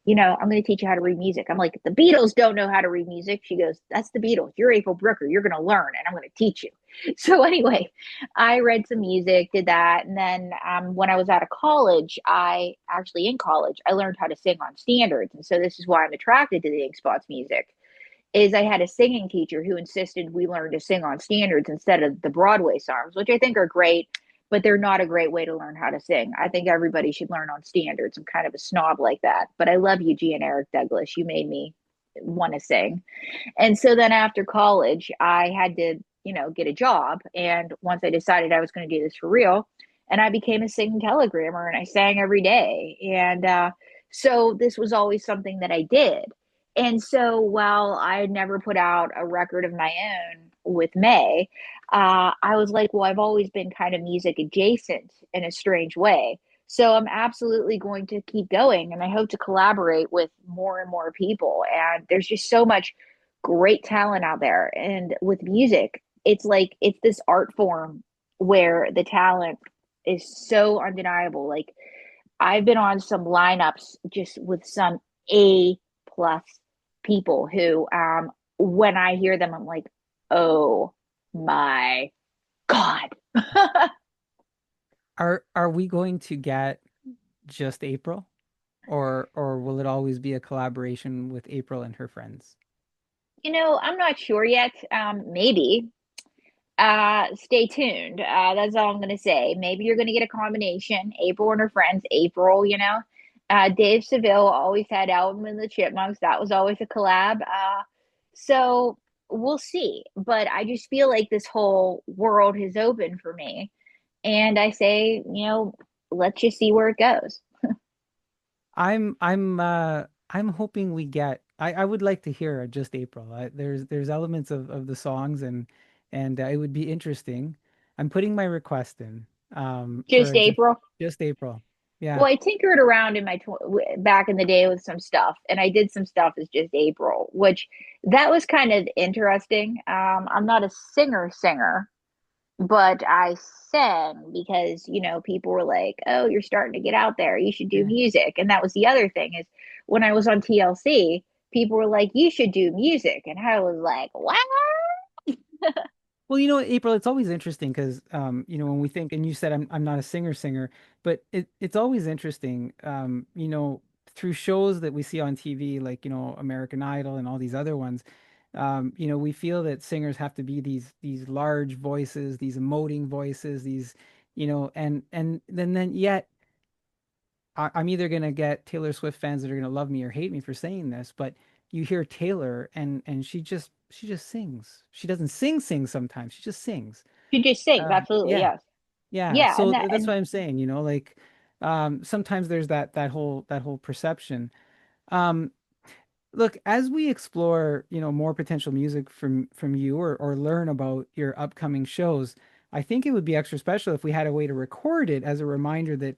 I'm going to teach you how to read music. I'm like, the Beatles don't know how to read music. She goes, that's the Beatles. You're April Brucker. You're going to learn and I'm going to teach you. So, anyway, I read some music, did that. And then when I was out of college, in college, I learned how to sing on standards. And so this is why I'm attracted to the Ink Spots music is I had a singing teacher who insisted we learn to sing on standards instead of the Broadway songs, which I think are great, but they're not a great way to learn how to sing. I think everybody should learn on standards. I'm kind of a snob like that. But I love you, G and Eric Douglas. You made me want to sing. And so then after college, I had to, get a job. And once I decided I was going to do this for real, and I became a singing telegrammer and I sang every day. And so this was always something that I did. And so while I had never put out a record of my own with May, I was like, well, I've always been kind of music adjacent in a strange way. So I'm absolutely going to keep going and I hope to collaborate with more and more people. And there's just so much great talent out there. And with music, it's like it's this art form where the talent is so undeniable. Like I've been on some lineups just with some A plus people who when I hear them, I'm like, oh my God. Are we going to get just April, or will it always be a collaboration with April and her friends? I'm not sure yet. Maybe. Stay tuned. That's all I'm going to say. Maybe you're going to get a combination. April and her friends. April, Dave Seville always had Alvin and the Chipmunks. That was always a collab. So we'll see. But I just feel like this whole world has opened for me. And I say, let's just see where it goes. I'm hoping we get. I would like to hear just April. There's elements of the songs and it would be interesting. I'm putting my request in. Just for April. just April. Yeah. Well, I tinkered around in my back in the day with some stuff, and I did some stuff as just April, which that was kind of interesting. I'm not a singer, but I sang because, people were like, "Oh, you're starting to get out there. You should do Yeah. music." And that was the other thing is when I was on TLC, people were like, "You should do music." And I was like, "What?" Well, April, it's always interesting because, when we think, and you said I'm not a singer, but it's always interesting, through shows that we see on TV, like, American Idol and all these other ones, we feel that singers have to be these large voices, these emoting voices, these, and then yet I'm either gonna get Taylor Swift fans that are gonna love me or hate me for saying this, but you hear Taylor and she just sings. She doesn't sing sometimes. She just sings. She just sings, absolutely, Yeah, yes. yeah. Yeah, So and that that's and what I'm saying. Like sometimes there's that whole perception. Um, Look, as we explore, more potential music from you or learn about your upcoming shows, I think it would be extra special if we had a way to record it as a reminder that,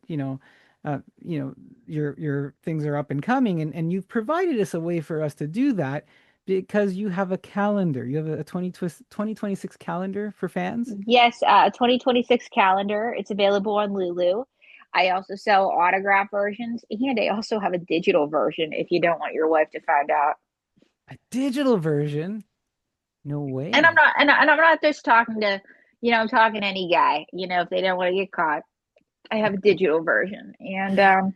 uh, you know, your things are up and coming, and you've provided us a way for us to do that because you have a calendar. You have a 2026 calendar for fans. yes, 2026 calendar. It's available on Lulu. I also sell autograph versions, and I also have a digital version if you don't want your wife to find out. A digital version? No And I'm way. not, and I'm not just talking to, I'm talking to any guy. If they don't want to get caught, I have a digital version, and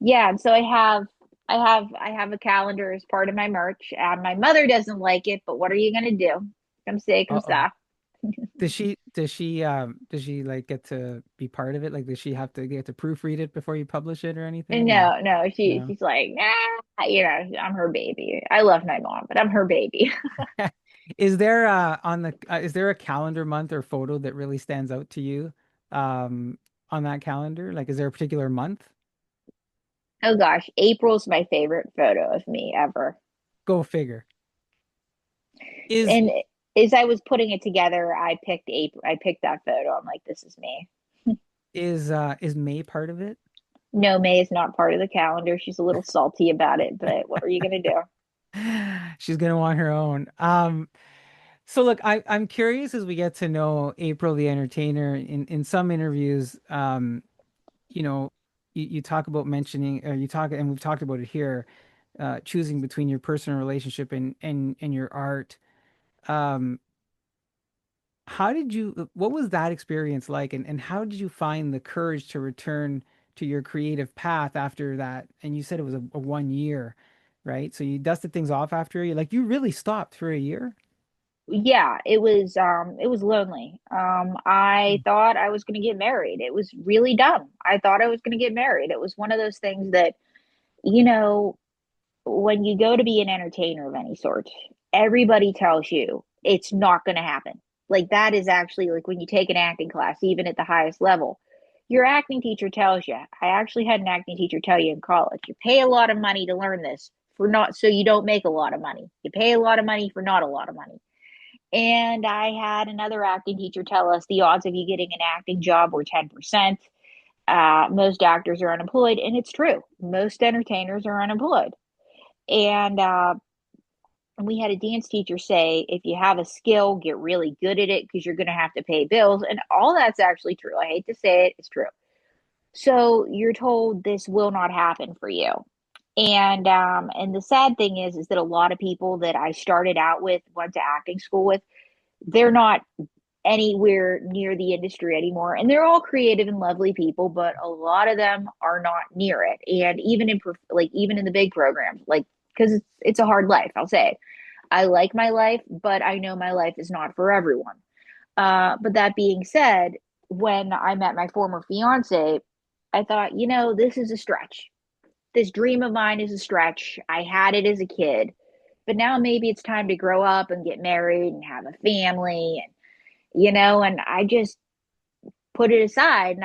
yeah. And so I have a calendar as part of my merch. My mother doesn't like it, but what are you gonna do? Come say, come Uh-oh. stop. Does she like get to be part of it? Like does she have to get to proofread it before you publish it or And anything? Or no, no, no? she's like, nah, I'm her baby. I love my mom, but I'm her baby. Is there a calendar month or photo that really stands out to you on that calendar? Like is there a particular month? Oh gosh, April's my favorite photo of me ever. Go figure. Is And as I was putting it together, I picked April. I picked that photo. I'm like, this is me. is May part of it? No, May is not part of the calendar. She's a little salty about it, but what are you gonna do? She's gonna want her own. So look, I'm curious as we get to know April the entertainer in some interviews, you know, you talk about mentioning, or you talk, and we've talked about it here, choosing between your personal relationship and your art. Um, what was that experience like, and how did you find the courage to return to your creative path after that? And you said it was a 1 year, right? So you dusted things off after you, like you really stopped for a year? Yeah, it was lonely. I thought I was gonna get married. It was really dumb. I thought I was gonna get married. It was one of those things that, you know, when you go to be an entertainer of any sort, everybody tells you it's not going to happen. Like that is actually like when you take an acting class, even at the highest level, your acting teacher tells you. I actually had an acting teacher tell you in college, you pay a lot of money to learn this for not so you don't make a lot of money. You pay a lot of money for not a lot of money. And I had another acting teacher tell us the odds of you getting an acting job were 10%. Most actors are unemployed, and it's true. Most entertainers are unemployed. And we had a dance teacher say, if you have a skill, get really good at it because you're going to have to pay bills. And all that's actually true. I hate to say it, it's true. So you're told this will not happen for you. And the sad thing is that a lot of people that I started out with, went to acting school with, they're not anywhere near the industry anymore. And they're all creative and lovely people, but a lot of them are not near it. And even in the big programs, like because it's a hard life, I'll say it. I like my life, but I know my life is not for everyone. But that being said, when I met my former fiance, I thought, this is a stretch. This dream of mine is a stretch. I had it as a kid, but now maybe it's time to grow up and get married and have a family and I just put it aside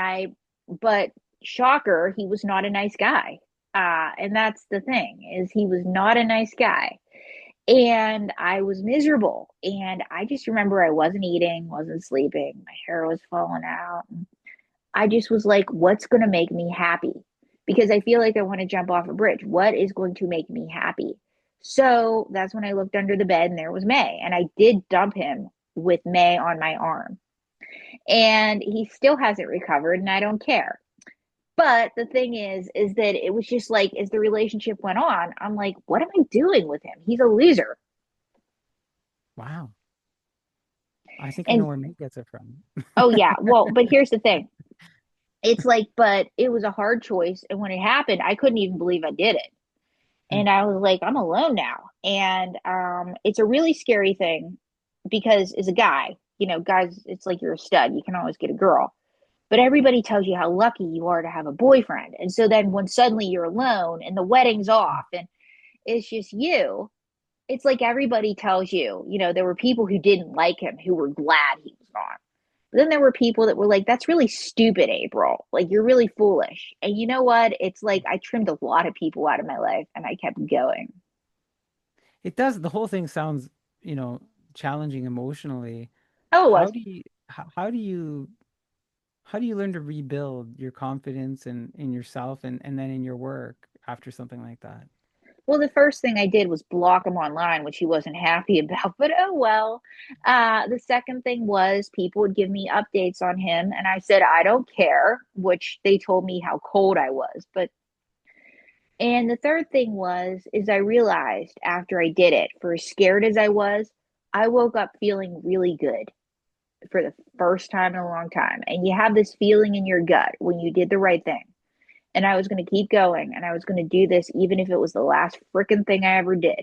but shocker, he was not a nice guy. And that's the thing is he was not a nice guy. And I was miserable. And I just remember I wasn't eating, wasn't sleeping. My hair was falling out. I just was like, what's going to make me happy? Because I feel like I want to jump off a bridge. What is going to make me happy? So that's when I looked under the bed and there was May. And I did dump him with May on my arm. And he still hasn't recovered, and I don't care. But the thing is that it was just like, as the relationship went on, I'm like, what am I doing with him? He's a loser. Wow. I think I know And where Meg gets it from. oh, yeah. Well, but here's the thing, it's like, but it was a hard choice. And when it happened, I couldn't even believe I did it. Hmm. And I was like, I'm alone now. And it's a really scary thing because as a guy, guys, it's like you're a stud. You can always get a girl. But everybody tells you how lucky you are to have a boyfriend. And so then when suddenly you're alone and the wedding's off and it's just you, it's like everybody tells you, there were people who didn't like him who were glad he was gone. But then there were people that were like, that's really stupid, April. Like, you're really foolish. And you know what? It's like I trimmed a lot of people out of my life and I kept going. It does. The whole thing sounds, you know, challenging emotionally. Oh, it How was. do you, how do you learn to rebuild your confidence in yourself and then in your work after something like that? Well, the first thing I did was block him online, which he wasn't happy about, but oh well. The second thing was people would give me updates on him, and I said, I don't care, which they told me how cold I was. But, and the third thing is I realized after I did it, for as scared as I was, I woke up feeling really good for the first time in a long time. And you have this feeling in your gut when you did the right thing, and I was going to keep going and I was going to do this even if it was the last freaking thing I ever did.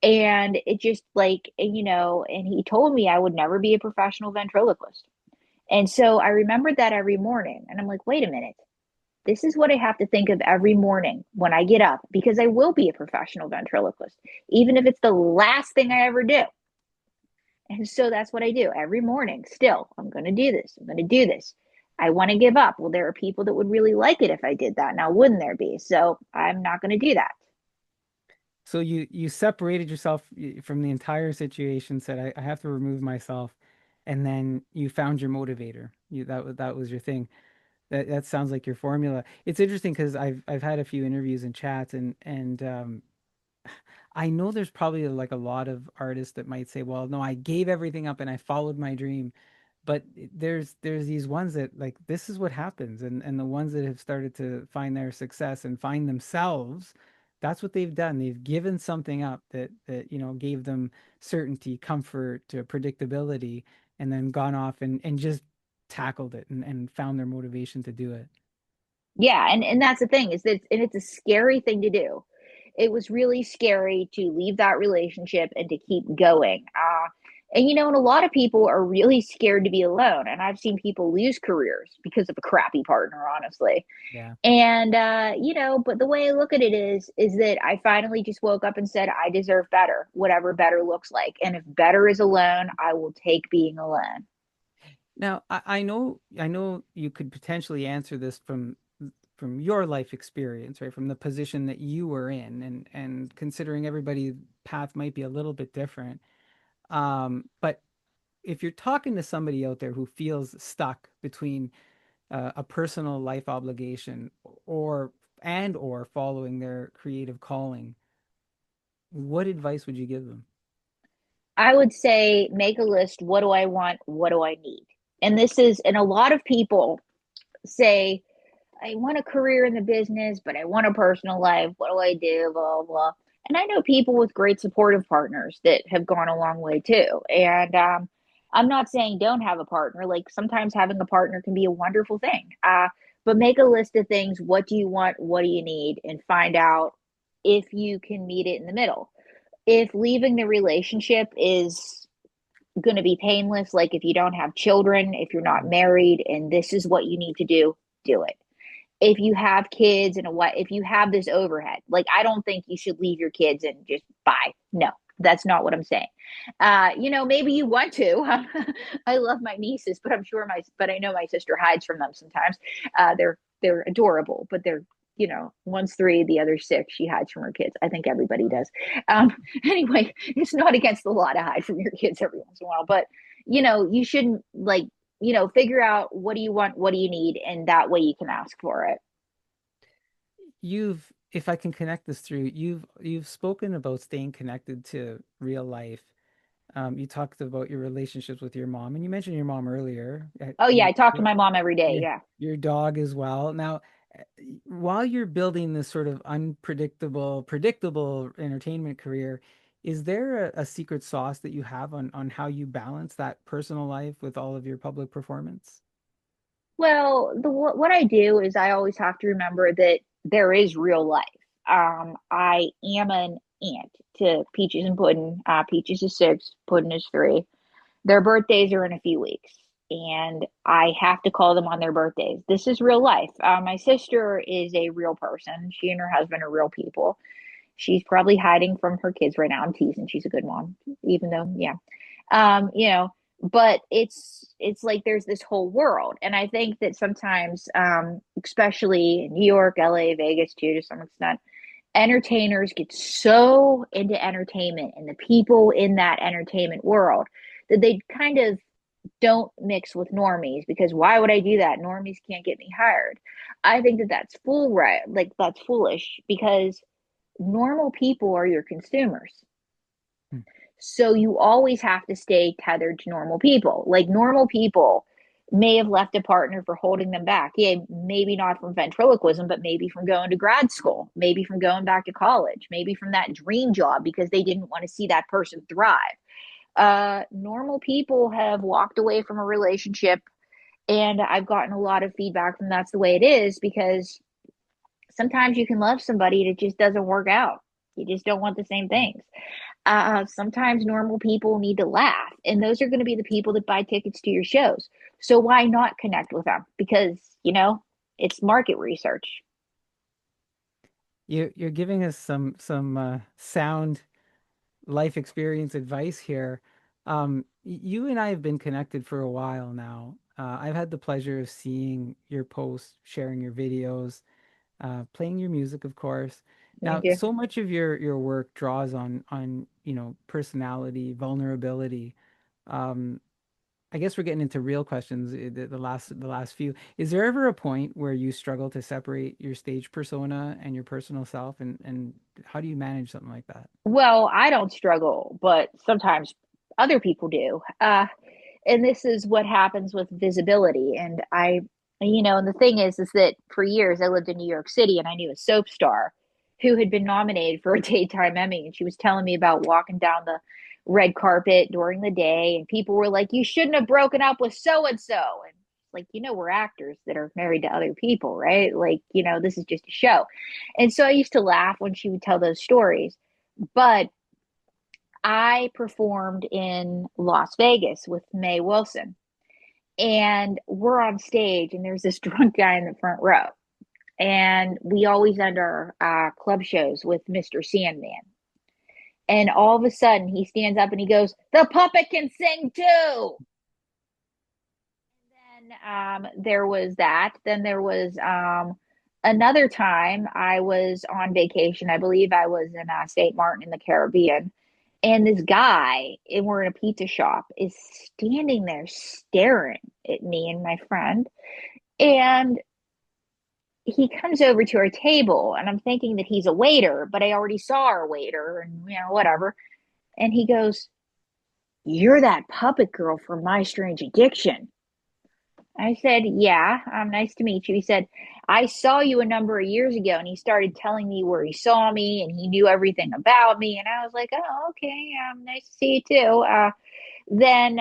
And it just like, and he told me I would never be a professional ventriloquist. And so I remembered that every morning. And I'm like, wait a minute. This is what I have to think of every morning when I get up because I will be a professional ventriloquist, even if it's the last thing I ever do. And so that's what I do every morning. Still, I'm going to do this. I'm going to do this. I want to give up. Well, there are people that would really like it if I did that. Now, wouldn't there be? So I'm not going to do that. So you separated yourself from the entire situation, said I have to remove myself, and then you found your motivator. That was your thing. That sounds like your formula. It's interesting because I've had a few interviews and chats and I know there's probably like a lot of artists that might say, well, no, I gave everything up and I followed my dream. But there's these ones that like this is what happens and the ones that have started to find their success and find themselves, that's what they've done. They've given something up that you know gave them certainty, comfort, predictability, and then gone off and just tackled it and found their motivation to do it. Yeah, and that's the thing is that, and it's a scary thing to do. It was really scary to leave that relationship and to keep going. And a lot of people are really scared to be alone. And I've seen people lose careers because of a crappy partner, honestly. Yeah. And but the way I look at it is that I finally just woke up and said I deserve better, whatever better looks like. And if better is alone, I will take being alone. Now, I know you could potentially answer this from your life experience, right? From the position that you were in and considering everybody's path might be a little bit different. But if you're talking to somebody out there who feels stuck between a personal life obligation or following their creative calling, what advice would you give them? I would say make a list. What do I want? What do I need? And a lot of people say, I want a career in the business, but I want a personal life. What do I do? Blah, blah. And I know people with great supportive partners that have gone a long way too. And I'm not saying don't have a partner. Like sometimes having a partner can be a wonderful thing. But make a list of things. What do you want? What do you need? And find out if you can meet it in the middle. If leaving the relationship is going to be painless, like if you don't have children, if you're not married, and this is what you need to do it. If you have kids and if you have this overhead, like I don't think you should leave your kids and just buy. No, that's not what I'm saying. Maybe you want to. I love my nieces, but but I know my sister hides from them sometimes. They're adorable, but they're one's 3, the other 6. She hides from her kids. I think everybody does. Anyway, it's not against the law to hide from your kids every once in a while, but you shouldn't like figure out what do you want, what do you need, and that way you can ask for it. You've, if I can connect this through, you've spoken about staying connected to real life. You talked about your relationships with your mom, and you mentioned your mom earlier. Oh yeah, I talk to my mom every day. Your Yeah. your dog as well. Now, uh, while you're building this sort of unpredictable, predictable entertainment career, is there a secret sauce that you have on how you balance that personal life with all of your public performance? Well, what I do is I always have to remember that there is real life. I am an aunt to Peaches and Puddin. Peaches is 6, Puddin is 3. Their birthdays are in a few weeks, and I have to call them on their birthdays. This is real life. My sister is a real person. She and her husband are real people. She's probably hiding from her kids right now. I'm teasing. She's a good mom, even though, yeah. Um, you know, but it's like there's this whole world. And I think that sometimes, especially in New York, LA, Vegas too, to some extent, entertainers get so into entertainment and the people in that entertainment world that they kind of don't mix with normies, because why would I do that? Normies can't get me hired. I think that that's fool right, like that's foolish, because normal people are your consumers. Hmm. So you always have to stay tethered to normal people. Like normal people may have left a partner for holding them back. Yeah, maybe not from ventriloquism, but maybe from going to grad school, maybe from going back to college, maybe from that dream job because they didn't want to see that person thrive. Normal people have walked away from a relationship, and I've gotten a lot of feedback from that's the way it is, because sometimes you can love somebody and it just doesn't work out. You just don't want the same things. Sometimes normal people need to laugh, and those are going to be the people that buy tickets to your shows. So why not connect with them? Because, it's market research. You're giving us some sound life experience advice here. You and I have been connected for a while now. I've had the pleasure of seeing your posts, sharing your videos, playing your music, of course. Thank Now, you. so much of your work draws on personality, vulnerability. Um, I guess we're getting into real questions. The last few. Is there ever a point where you struggle to separate your stage persona and your personal self, and how do you manage something like that? Well, I don't struggle, but sometimes other people do. And this is what happens with visibility. And the thing is that for years I lived in New York City, and I knew a soap star who had been nominated for a daytime Emmy. And she was telling me about walking down the red carpet during the day, and people were like, "You shouldn't have broken up with so and so." And like, we're actors that are married to other people, right? Like, this is just a show. And so I used to laugh when she would tell those stories. But I performed in Las Vegas with Mae Wilson, and we're on stage, and there's this drunk guy in the front row. And we always end our club shows with Mr. Sandman. And all of a sudden, he stands up and he goes, "The puppet can sing too." And then there was that. Then there was another time I was on vacation. I believe I was in St. Martin in the Caribbean. And this guy, and we're in a pizza shop, is standing there staring at me and my friend. And he comes over to our table, and I'm thinking that he's a waiter, but I already saw our waiter and, whatever. And he goes, "You're that puppet girl from My Strange Addiction." I said, "Yeah, nice to meet you." He said, "I saw you a number of years ago." And he started telling me where he saw me, and he knew everything about me. And I was like, "Oh, okay. Nice to see you too." Then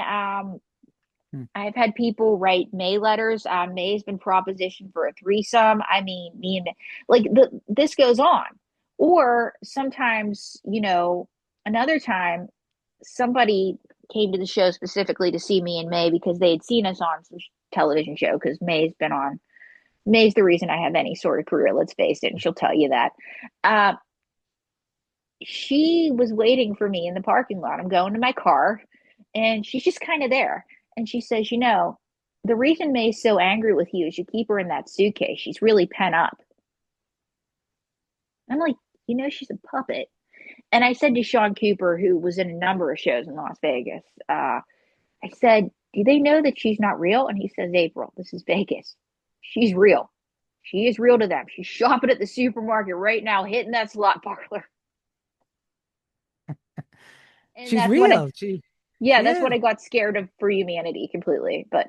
Hmm. I've had people write May letters. May's been propositioned for a threesome. I mean, me and like this goes on. Or sometimes, another time somebody came to the show specifically to see me and May because they had seen us on some television show, because May's the reason I have any sort of career, let's face it, and she'll tell you that. Uh, she was waiting for me in the parking lot. I'm going to my car, and she's just kind of there. And she says, "The reason May's so angry with you is you keep her in that suitcase. She's really pent up." I'm like, she's a puppet. And I said to Sean Cooper, who was in a number of shows in Las Vegas, I said, do they know that she's not real? And he says, April, this is Vegas. She's real. She is real to them. She's shopping at the supermarket right now, hitting that slot parlor. And She's that's when real. She yeah, that's when is. I got scared of for humanity completely. But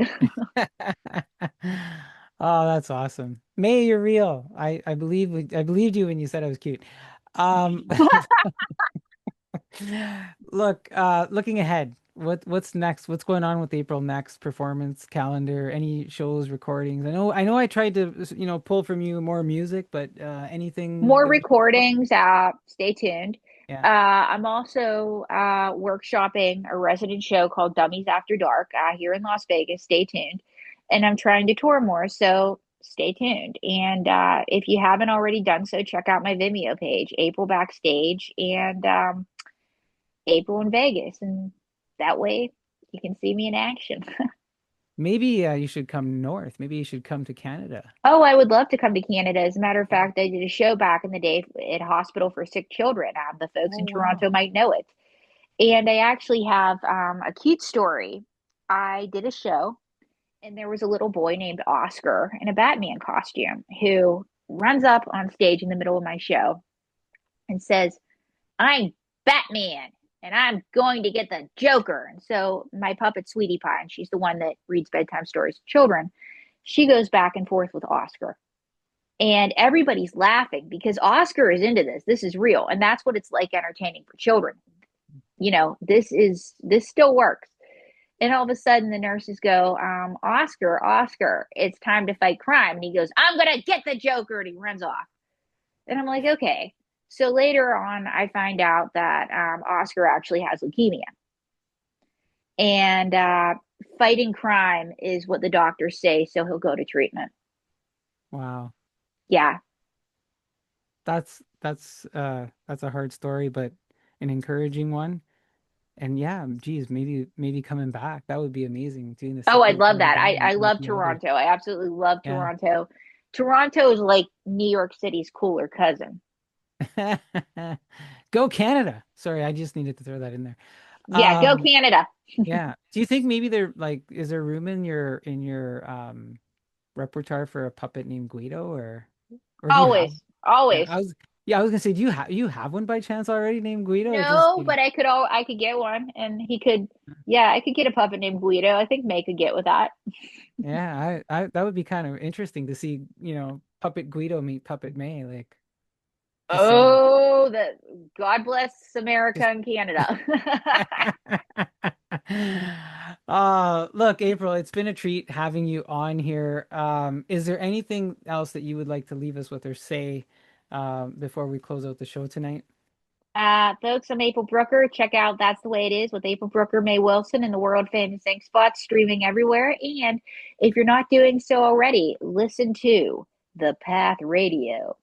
Oh, that's awesome. May, you're real. I believed you when you said I was cute. Um, look, looking ahead, what's next? What's going on with April next performance calendar? Any shows, recordings? I know I tried to, pull from you more music, but anything more in the works? recordings. Stay tuned. Yeah. I'm also workshopping a resident show called Dummies After Dark here in Las Vegas. Stay tuned. And I'm trying to tour more, so stay tuned. And if you haven't already done so, check out my Vimeo page, April Backstage, and April in Vegas. And that way you can see me in action. Maybe you should come north. Maybe you should come to Canada. Oh, I would love to come to Canada. As a matter of Yeah. fact, I did a show back in the day at Hospital for Sick Children. The folks Oh, in wow. Toronto might know it. And I actually have a cute story. I did a show, and there was a little boy named Oscar in a Batman costume who runs up on stage in the middle of my show and says, I'm Batman and I'm going to get the Joker. And so my puppet, Sweetie Pie, and she's the one that reads bedtime stories to children, she goes back and forth with Oscar. And everybody's laughing because Oscar is into this. This is real. And that's what it's like entertaining for children. This still works. And all of a sudden the nurses go, Oscar, it's time to fight crime. And he goes, I'm gonna get the Joker, and he runs off. And I'm like, okay. So later on I find out that Oscar actually has leukemia. And fighting crime is what the doctors say, so he'll go to treatment. Wow. Yeah. That's a hard story, but an encouraging one. And yeah, geez, maybe coming back. That would be amazing. Doing the Oh, Sick I'd love Little that. I, Band I in love Canada. Toronto. I absolutely love Yeah. Toronto. Toronto is like New York City's cooler cousin. Go Canada. Sorry, I just needed to throw that in there. Yeah, go Um, Canada. yeah. Do you think maybe there like is there room in your repertoire for a puppet named Guido or do you have? Always, Yeah, always. I was gonna say, do you have one by chance already named Guido? It just, No, but I could get one, and he could. Yeah, I could get a puppet named Guido. I think May could get with that. yeah, I that would be kind of interesting to see, Puppet Guido meet Puppet May, like just saying. Oh, the God bless America Just and Canada. look, April, it's been a treat having you on here. Is there anything else that you would like to leave us with or say before we close out the show tonight? Folks, I'm April Brucker. Check out That's the Way It Is with April Brucker, May Wilson, and the world famous Ink Spot streaming everywhere. And if you're not doing so already, listen to The Path Radio.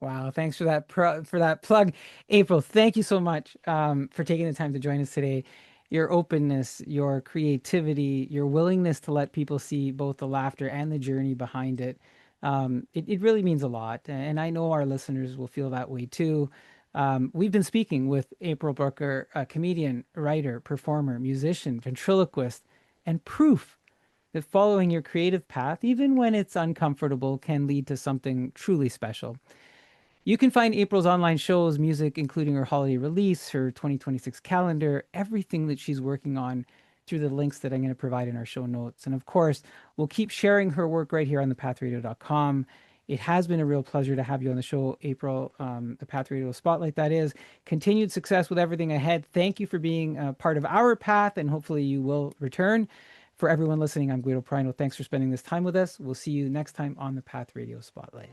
Wow, thanks for for that plug. April, thank you so much for taking the time to join us today. Your openness, your creativity, your willingness to let people see both the laughter and the journey behind it. It really means a lot. And I know our listeners will feel that way too. We've been speaking with April Brucker, a comedian, writer, performer, musician, ventriloquist, and proof that following your creative path, even when it's uncomfortable, can lead to something truly special. You can find April's online shows, music, including her holiday release, her 2026 calendar, everything that she's working on through the links that I'm going to provide in our show notes. And of course, we'll keep sharing her work right here on thepathradio.com. It has been a real pleasure to have you on the show, April, the Path Radio Spotlight, that is. Continued success with everything ahead. Thank you for being a part of our path, and hopefully you will return. For everyone listening, I'm Guido Piraino. Thanks for spending this time with us. We'll see you next time on the Path Radio Spotlight.